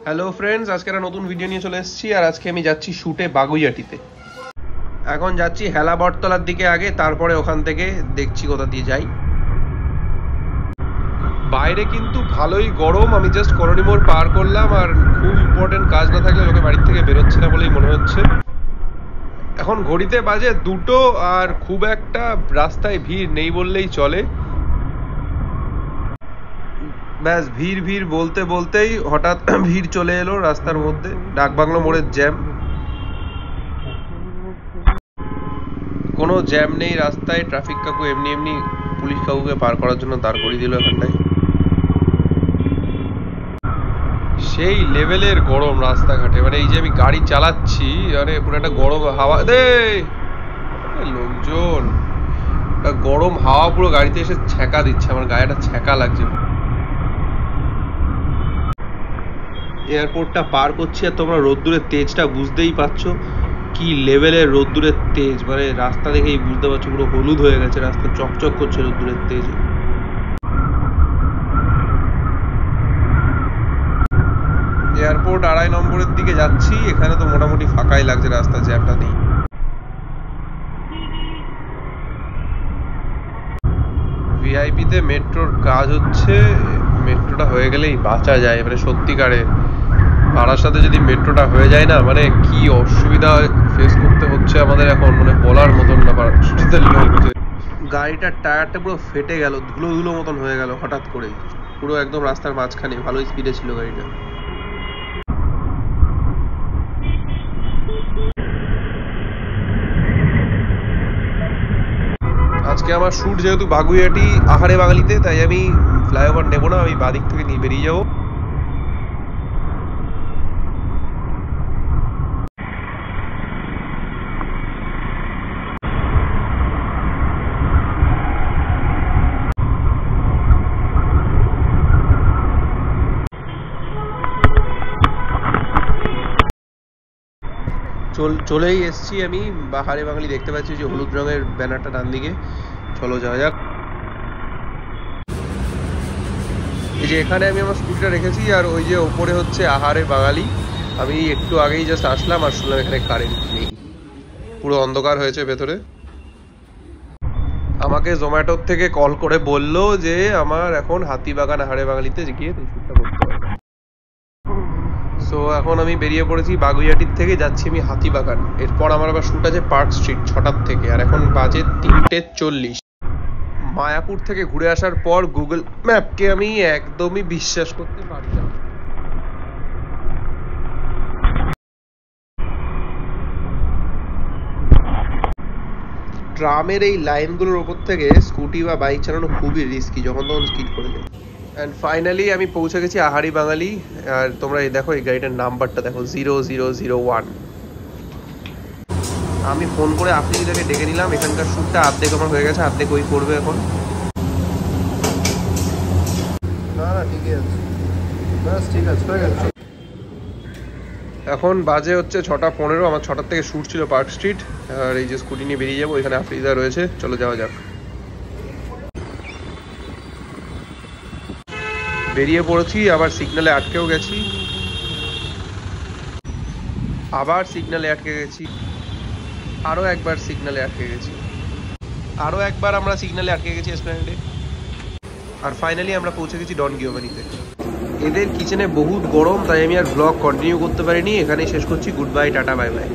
Hello friends, আজকে একটা নতুন ভিডিও নিয়ে চলে এসেছি। আর আজকে আমি যাচ্ছি শুটে বাগুইআটিতে। এখন যাচ্ছি হেলা বটতলার দিকে আগে, তারপরে ওখান থেকে দেখছি কোথা দিয়ে যাই। বাইরে কিন্তু ভালোই গরম। আমি জাস্ট কলোনি মোড় পার করলাম, আর খুব ইম্পর্টেন্ট কাজ না থাকলে লোকে বাড়ির থেকে বেরোচ্ছে না বলেই মনে হচ্ছে। এখন ঘড়িতে বাজে 2টো, আর খুব একটা রাস্তায় ভিড় নেই বললেই চলে। ব্যাস ভিড় ভিড় বলতে বলতেই হঠাৎ ভিড় চলে এলো রাস্তার মধ্যে। ডাকবাংলো মোড়ের জ্যাম। কোনো জ্যাম নেই রাস্তায়, ট্রাফিক কাকু এমনি এমনি পুলিশ কাকুকে পার করার জন্য দাঁড় করিয়ে দিল এখানটায়। সেই লেভেলের গরম রাস্তাঘাটে, মানে এই যে আমি গাড়ি চালাচ্ছি, মানে পুরো একটা গরম হাওয়া দে লোকজন, একটা গরম হাওয়া পুরো গাড়িতে এসে ছ্যাঁকা দিচ্ছে। আমার গায়েটা ছ্যাঁকা লাগছে। এয়ারপোর্টটা পার করছি, আর তোমরা রোদ্দুরের তেজটা বুঝতেই পারছো কি লেভেলের রোদ্দুরের তেজ। মানে রাস্তা দেখেই বুঝতে পারছো পুরো হলুদ হয়ে গেছে রাস্তা, চকচক করছে রোদ্দুরের তেজে। এয়ারপোর্ট 2.5 নম্বরের দিকে যাচ্ছি। এখানে তো মোটামুটি ফাঁকাই লাগছে, রাস্তা জ্যামটা নেই। ভিআইপিতে মেট্রোর কাজ হচ্ছে, মেট্রোটা হয়ে গেলেই বাঁচা যায়। মানে সত্যিকারে পাড়ার সাথে যদি মেট্রোটা হয়ে যায় না, মানে কি অসুবিধা ফেস করতে হচ্ছে আমাদের এখন, মানে বলার মতন না। পাড়ার লোকদের গাড়িটার টায়ারটা পুরো ফেটে গেল, ধুলো ধুলো মতন হয়ে গেল হঠাৎ করেই, পুরো একদম রাস্তার মাঝখানে। ভালোই স্পিডে ছিল গাড়িটা। আজকে আমার শুট যেহেতু বাগুইআটি আহারে বাঙালিতে, তাই আমি ফ্লাইওভার নেবো না, আমি বাদিক থেকে নিয়ে বেরিয়ে যাবো। চলেই এসছি আমি বাহারে বাঙালি। দেখতে পাচ্ছি যে হলুদ রঙের ব্যানারটা ডান দিকে। চলো যাওয়া যাক। এই যে এখানে আমি আমার স্কুটিটা রেখেছি, আর ওই যে ওপরে হচ্ছে আহারে বাঙালি। আমি একটু আগেই জাস্ট আসলাম, আর শুনলাম এখানে কারেন্ট নেই, পুরো অন্ধকার হয়েছে ভেতরে। আমাকে জোম্যাটোর থেকে কল করে বললো যে আমার এখন হাতিবাগান আহারে বাঙালিতে গিয়ে শ্যুটটা করতে হবে। সো এখন আমি বেরিয়ে পড়েছি বাগুইআটির থেকে, যাচ্ছি আমি হাতিবাগান। এরপর আমার আবার শ্যুট আছে পার্ক স্ট্রিট 6টার থেকে, আর এখন বাজে 3:40। মায়াপুর থেকে ঘুরে আসার পর গুগল ম্যাপকে আমি একদমই বিশ্বাস করতে পারি না। ট্রামের এই লাইনগুলোর ওপর থেকে স্কুটি বা বাইক চালানো খুবই রিস্কি, যখন তখন স্কিড করে যায়। অ্যান্ড ফাইনালি আমি পৌঁছে গেছি আহারি বাঙালি। আর তোমরা এই দেখো, এই গাড়িটার নাম্বারটা দেখো, 0001। আমি ফোন করে আফ্রিদিদাকে ডেকে নিলাম। এখানকার শ্যুটটা অর্ধেক আমার হয়ে গেছে, অর্ধেক ওই করবে এখন। না না ঠিকই আছে, বাস ঠিক আছে, হয়ে গেছে। এখন বাজে হচ্ছে 6:15। আমার 6টার থেকে শ্যুট ছিল পার্ক স্ট্রিট। আর এই যে স্কুটি নিয়ে বেরিয়ে যাবো, এখানে আফ্রিদা রয়েছে। চলো যাওয়া যাক। বেরিয়ে পড়েছি, আবার সিগন্যালে আটকেও গেছি, আবার সিগন্যালে আটকে গেছি, আরও একবার সিগন্যালে আটকে গেছি, আরও একবার আমরা সিগন্যালে আটকে গেছি এসপ্ল্যানেডে। আর ফাইনালি আমরা পৌঁছে গেছি ডন গিওভানিতে। এদের কিচেনে বহুত গরম, তাই আমি আর ব্লগ কন্টিনিউ করতে পারিনি। এখানেই শেষ করছি। Good bye, tata, bye bye.